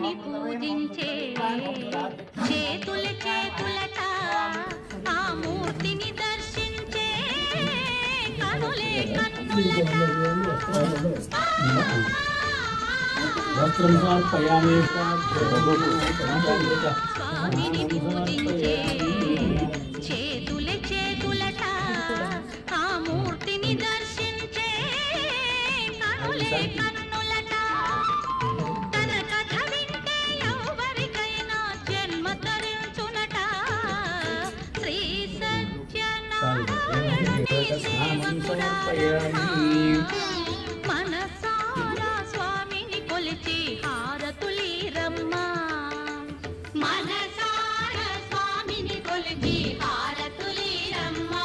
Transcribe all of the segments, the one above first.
స్వామిని పూజించే చేతుల చేతులట ఆ మూర్తిని దర్శించే కనులే కన్నులట వస్త్రం సమర్పయామి స్వామిని పూజించే చేతుల చేతులట ఆ మూర్తిని దర్శించే కనులే కన్నులట తన కథ వింటే ఎవరికైనా జన్మ తరించునట శ్రీ సత్యనారాయణుని సేవకుడా మనసారా స్వామిని కొలిచి హారతులీరమ్మా మనసారా స్వామిని కొలిచి హారతులీరమ్మా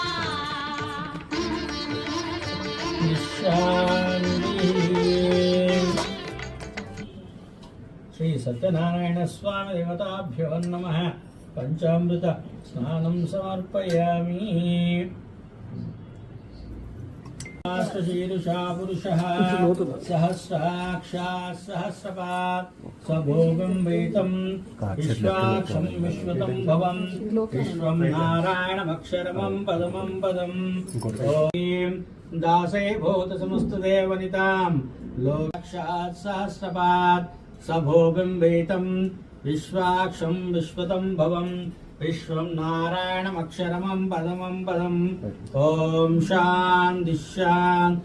శ్రీ సత్యనారాయణ స్వామి దేవతాభ్యో నమః. పంచామృత స్నానం సమర్పయామి. శీర్షా పురుషః సహస్రాక్షాత్ సహస్రపాత్ స్వభోగం వైతం విశ్వాక్షం విశ్వతం భవం విశ్వం నారాయణమక్షరమం పదమం పదం. ఓం దాసే భూత సమస్తదే వనితాం లోకాక్షాత్ సహస్రపాత్ సభోగం వైతం విశ్వాక్షం విశ్వతం భవం విశ్వం నారాయణమక్షరమం పదమం పదం. ఓం శాంతి శాంతి